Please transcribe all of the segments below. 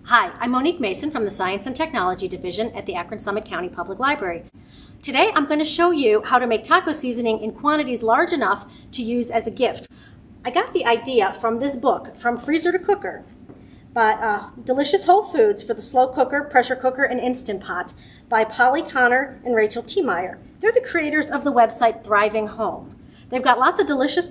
Hi, I'm Monique Mason from the Science and Technology Division at the Akron-Summit County Public Library. Today I'm going to show you how to make taco seasoning in quantities large enough to use as a gift. I got the idea from this book, From Freezer to Cooker, by Delicious Whole Foods for the Slow Cooker, Pressure Cooker, and Instant Pot by Polly Connor and Rachel Teimeyer. They're the creators of the website Thriving Home. They've got lots of delicious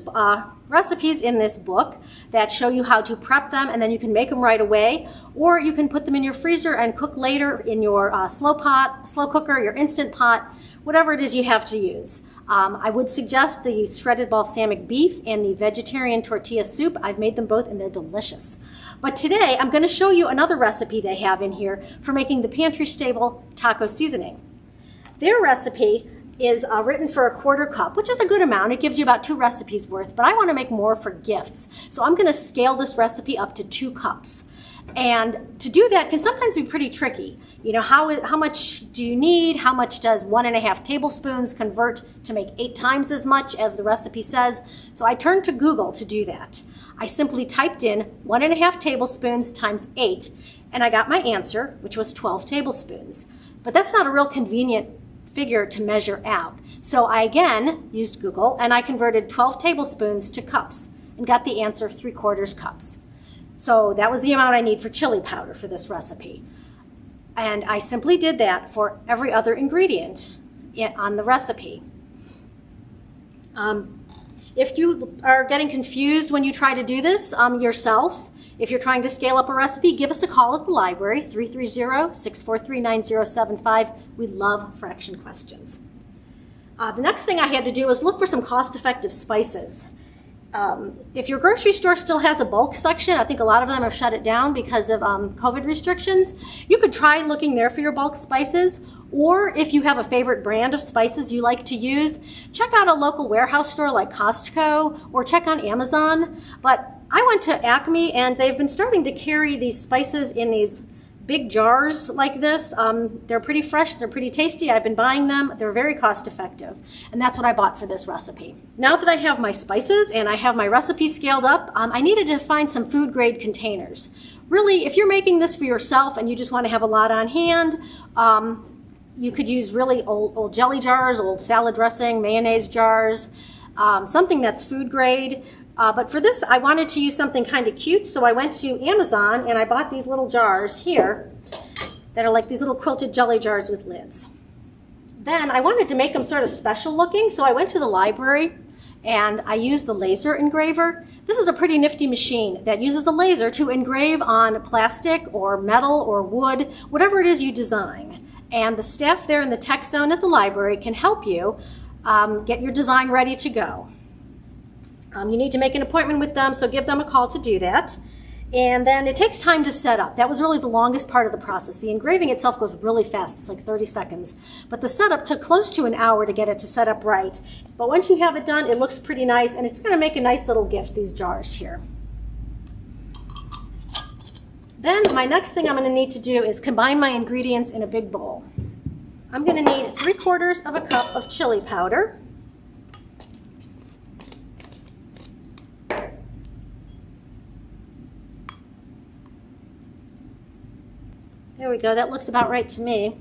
recipes in this book that show you how to prep them, and then you can make them right away, or you can put them in your freezer and cook later in your slow cooker, your Instant Pot, whatever it is you have to use. I would suggest the shredded balsamic beef and the vegetarian tortilla soup. I've made them both and they're delicious. But today I'm going to show you another recipe they have in here for making the pantry stable taco seasoning. Their recipe is written for 1/4 cup, which is a good amount. It gives you about 2 recipes worth, but I want to make more for gifts. So I'm going to scale this recipe up to 2 cups. And to do that can sometimes be pretty tricky. You know, how much do you need? How much does 1½ tablespoons convert to make 8 times as much as the recipe says? So I turned to Google to do that. I simply typed in 1½ tablespoons times 8, and I got my answer, which was 12 tablespoons. But that's not a real convenient figure to measure out. So I again used Google and I converted 12 tablespoons to cups and got the answer 3/4 cups. So that was the amount I need for chili powder for this recipe. And I simply did that for every other ingredient on the recipe. If you are getting confused when you try to do this yourself, if you're trying to scale up a recipe, give us a call at the library, 330-643-9075. We love fraction questions. The next thing I had to do was look for some cost-effective spices. If your grocery store still has a bulk section, I think a lot of them have shut it down because of COVID restrictions, you could try looking there for your bulk spices. Or if you have a favorite brand of spices you like to use, check out a local warehouse store like Costco or check on Amazon. But I went to Acme and they've been starting to carry these spices in these big jars like this. They're pretty fresh, they're pretty tasty. I've been buying them. They're very cost effective. And that's what I bought for this recipe. Now that I have my spices and I have my recipe scaled up, I needed to find some food grade containers. Really, if you're making this for yourself and you just want to have a lot on hand, you could use really old jelly jars, old salad dressing, mayonnaise jars, something that's food grade. But for this, I wanted to use something kind of cute, so I went to Amazon and I bought these little jars here that are like these little quilted jelly jars with lids. Then I wanted to make them sort of special looking, so I went to the library and I used the laser engraver. This is a pretty nifty machine that uses a laser to engrave on plastic or metal or wood, whatever it is you design. And the staff there in the tech zone at the library can help you get your design ready to go. You need to make an appointment with them, so give them a call to do that. And then it takes time to set up. That was really the longest part of the process. The engraving itself goes really fast. It's like 30 seconds. But the setup took close to an hour to get it to set up right. But once you have it done, it looks pretty nice, and it's going to make a nice little gift, these jars here. Then my next thing I'm going to need to do is combine my ingredients in a big bowl. I'm going to need 3/4 cup of chili powder. There we go, that looks about right to me.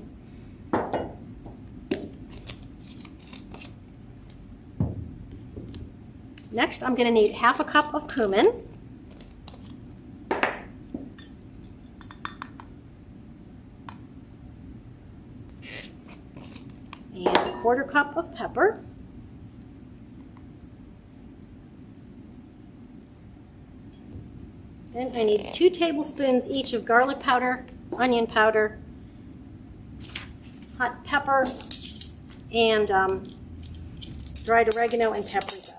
Next, I'm going to need 1/2 cup of cumin. And 1/4 cup of pepper. Then I need 2 tablespoons each of garlic powder, onion powder, hot pepper, and dried oregano and paprika.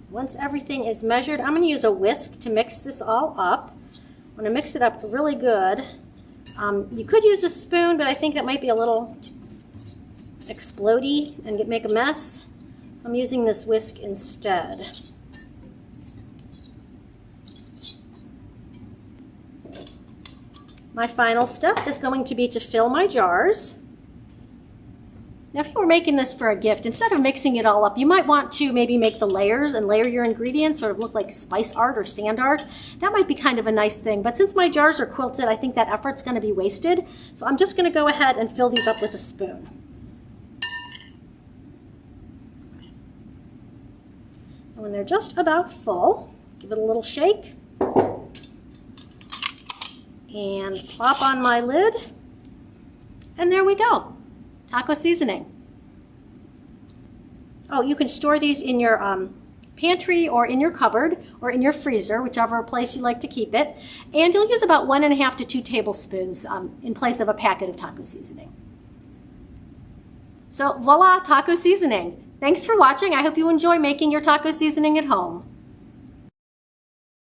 Once everything is measured, I'm going to use a whisk to mix this all up. I'm going to mix it up really good. You could use a spoon, but I think that might be a little explodey and make a mess. So I'm using this whisk instead. My final step is going to be to fill my jars. Now, if you were making this for a gift, instead of mixing it all up, you might want to maybe make the layers and layer your ingredients, sort of look like spice art or sand art. That might be kind of a nice thing. But since my jars are quilted, I think that effort's going to be wasted. So I'm just going to go ahead and fill these up with a spoon. And when they're just about full, give it a little shake. And plop on my lid. And there we go. Taco seasoning. Oh, you can store these in your pantry or in your cupboard or in your freezer, whichever place you like to keep it. And you'll use about 1.5 to 2 tablespoons in place of a packet of taco seasoning. So voila, taco seasoning. Thanks for watching. I hope you enjoy making your taco seasoning at home.